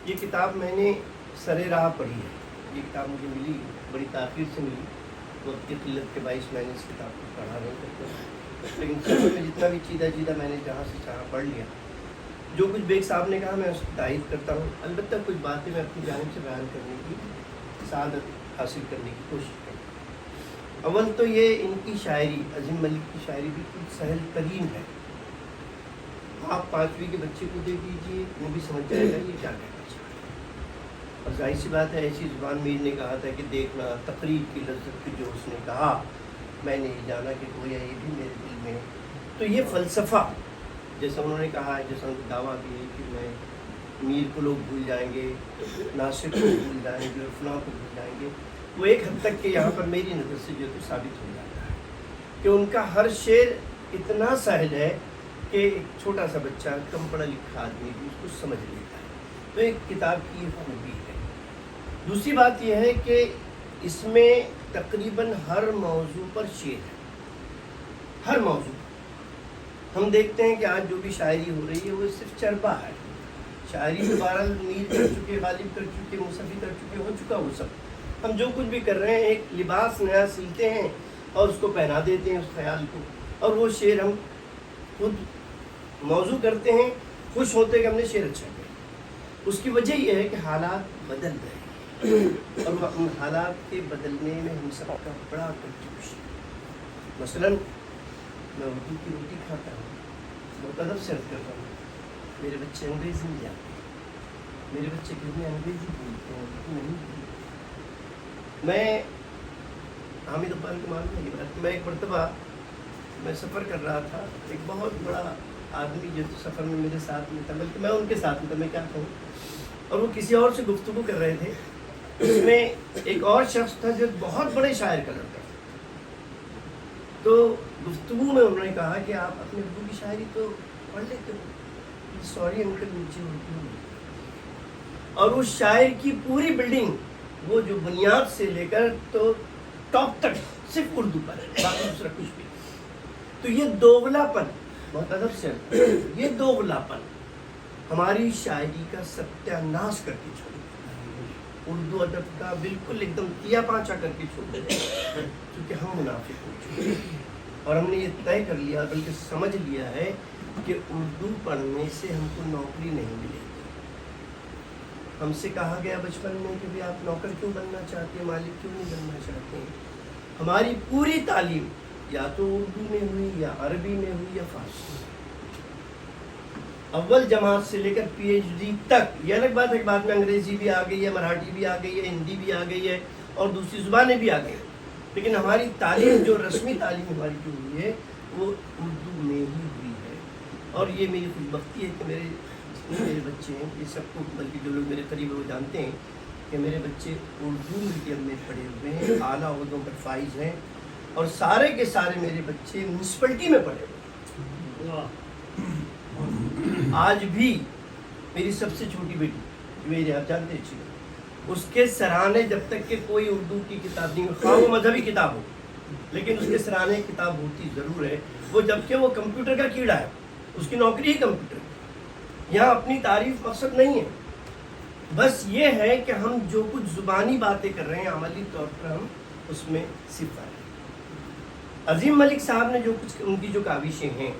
یہ کتاب میں نے سر راہ پڑھی ہے. یہ کتاب مجھے ملی بڑی تاخیر سے ملی. وقت کی قلت کے باعث میں نے اس کتاب کو پڑھا نہیں کرتا، لیکن سفر میں جتنا بھی چیدہ میں نے جہاں سے چاہا پڑھ لیا. جو کچھ بیگ صاحب نے کہا میں اس کی تائید کرتا ہوں. البتہ کچھ باتیں میں اپنی جانب سے بیان کرنے کی سعادت حاصل کرنے کی کوشش کروں. اول تو یہ ان کی شاعری، عظیم ملک کی شاعری بالکل سہل ترین ہے. آپ 5ویں کے بچے کو دیکھ لیجیے، وہ بھی سمجھ جائے گا یہ کیا کہنا چاہ رہا ہے. اور ظاہر سی بات ہے ایسی زبان میر نے کہا تھا کہ دیکھنا تقریر کی لذت کی جو اس نے کہا، میں نے یہ جانا کہ گویا یہ بھی میرے دل میں ہے. تو یہ فلسفہ جیسا انہوں نے کہا ہے، جیسا ان کا دعویٰ بھی ہے کہ میں میر کو لوگ بھول جائیں گے، ناصر کو بھول جائیں گے، فلاں کو بھول جائیں گے، وہ ایک حد تک کہ یہاں پر میری نظر سے جو تو ثابت ہو جاتا ہے کہ ان کا ہر شعر اتنا سہل ہے کہ ایک چھوٹا سا بچہ کم پڑھا لکھا آدمی بھی اس کو سمجھ لیتا ہے. تو ایک کتاب کی خوبی ہے. دوسری بات یہ ہے کہ اس میں تقریباً ہر موضوع پر شعر ہے. ہر موضوع ہم دیکھتے ہیں کہ آج جو بھی شاعری ہو رہی ہے وہ صرف چربا ہے. شاعری تو بہرحال میر کر چکے، غالب کر چکے، مصفی کر چکے، ہو چکا وہ سب. ہم جو کچھ بھی کر رہے ہیں ایک لباس نیا سلتے ہیں اور اس کو پہنا دیتے ہیں اس خیال کو، اور وہ شعر ہم خود موضوع کرتے ہیں، خوش ہوتے ہیں کہ ہم نے شعر اچھا کیا. اس کی وجہ یہ ہے کہ حالات بدل گئے اور وہ ان حالات کے بدلنے میں ہم سب کا بڑا کنٹریبیوشن. مثلاً میں اردو کی روٹی کھاتا ہوں، بہت ادب سے عرض کرتا ہوں، میرے بچے انگریزی میں جاتے ہیں، میرے بچے گھر میں انگریزی بولتے ہیں، اردو نہیں بولتے. میں حامد اقبال کو معلوم ہے یہ بات، میں ایک مرتبہ میں سفر کر رہا تھا، ایک بہت بڑا آدمی جو سفر میں میرے ساتھ میں تھا، بلکہ میں ان کے ساتھ میں تھا، میں کیا کہوں، اور وہ کسی اور سے گفتگو کر رہے تھے. اس میں ایک اور شخص تھا جو بہت بڑے شاعر کا لڑکا تھا. تو گفتگو میں انہوں نے کہا کہ آپ اپنے اردو کی شاعری تو پڑھ لیتے ہو. سوری انکل مجھے اردو نہیں. اور اس شاعر کی پوری بلڈنگ وہ جو بنیاد سے لے کر تو ٹاپ تک صرف اردو پر ہے، باقی دوسرا کچھ بھی. تو یہ دوغلا پن، بہت ادب سے یہ دوغلا پن ہماری شاعری کا ستیہ ناش کر کے چھوڑ دیا. اردو ادب کا بالکل ایک دم تیا پانچا کر کے چھوڑ دیا، کیونکہ ہم منافق ہو چکے ہیں. اور ہم نے یہ طے کر لیا، بلکہ سمجھ لیا ہے کہ اردو پڑھنے سے ہم کو نوکری نہیں ملے گی. ہم سے کہا گیا بچپن میں کہ بھی آپ نوکر کیوں بننا چاہتے ہیں، مالک کیوں نہیں بننا چاہتے ہیں. ہماری پوری تعلیم یا تو اردو میں ہوئی یا عربی میں ہوئی یا فارسی میں. اول جماعت سے لے کر پی ایچ ڈی تک. یہ الگ بات ہے کہ بعد میں انگریزی بھی آ گئی ہے، مراٹھی بھی آ گئی ہے، ہندی بھی آ گئی ہے اور دوسری زبانیں بھی آ گئی ہیں، لیکن ہماری تعلیم جو رسمی تعلیم ہماری جو ہوئی ہے وہ اردو میں ہی ہوئی ہے. اور یہ میری خوش بختی ہے کہ میرے بچے ہیں، یہ سب کو بلکہ جو لوگ میرے قریب وہ جانتے ہیں کہ میرے بچے اردو میڈیم میں پڑھے ہوئے ہیں، اعلیٰ عہدوں پر فائز ہیں، اور سارے کے سارے میرے بچے میونسپلٹی میں پڑھے ہوئے ہیں. آج بھی میری سب سے چھوٹی بیٹی جو میرے آپ جانتے اچھی ہے، اس کے سرانے جب تک کہ کوئی اردو کی کتاب نہیں، خواہ وہ مذہبی کتاب ہو، لیکن اس کے سرانے کتاب ہوتی ضرور ہے. وہ جبکہ وہ کمپیوٹر کا کیڑا ہے، اس کی نوکری ہی کمپیوٹر کی. یہاں اپنی تعریف مقصد نہیں ہے، بس یہ ہے کہ ہم جو کچھ زبانی باتیں کر رہے ہیں عملی طور پر ہم اس میں صفر ہیں. عظیم ملک صاحب نے جو کچھ ان کی جو کاوشیں ہیں،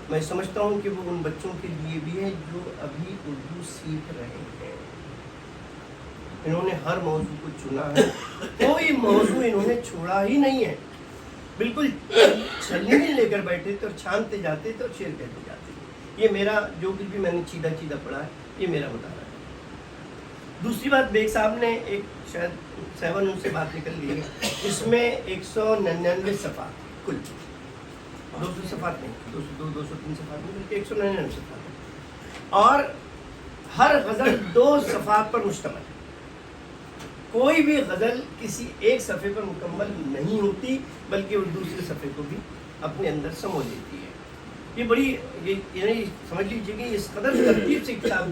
میں سمجھتا ہوں کہ وہ ان بچوں کے لیے بھی ہے جو ابھی اردو سیکھ رہے ہیں. انہوں نے ہر موضوع کو چنا ہے، کوئی موضوع انہوں نے چھوڑا ہی نہیں ہے. بالکل چھلنی لے کر بیٹھے تھے اور چھانتے جاتے تھے اور شعر کہتے جاتے تھے. یہ میرا جو کچھ بھی میں نے چیدہ پڑھا ہے یہ میرا مطالعہ ہے. دوسری بات، بیگ صاحب نے ایک شاید 7 ان سے بات نکل لی ہے، اس میں 199 صفحات کل، 200 صفحات نہیں، 202 203 صفحات نہیں بلکہ 199 صفحات ہیں، اور ہر غزل 2 صفحات پر مشتمل ہے. کوئی بھی غزل کسی ایک صفحے پر مکمل نہیں ہوتی، بلکہ وہ دوسرے صفحے کو بھی اپنے اندر سمو لیتی ہے. یہ بڑی یعنی سمجھ لیجیے کہ اس قدر ترتیب سے کتاب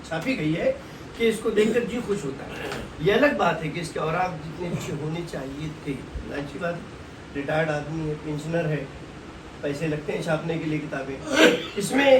چھاپی گئی ہے کہ اس کو دیکھ کر جی خوش ہوتا ہے. یہ الگ بات ہے کہ اس کے اوراق جتنے اچھے ہونے چاہیے تھے. اچھی بات، ریٹائرڈ آدمی ہے، پینشنر ہے، پیسے لگتے ہیں چھاپنے کے لیے کتابیں. اس میں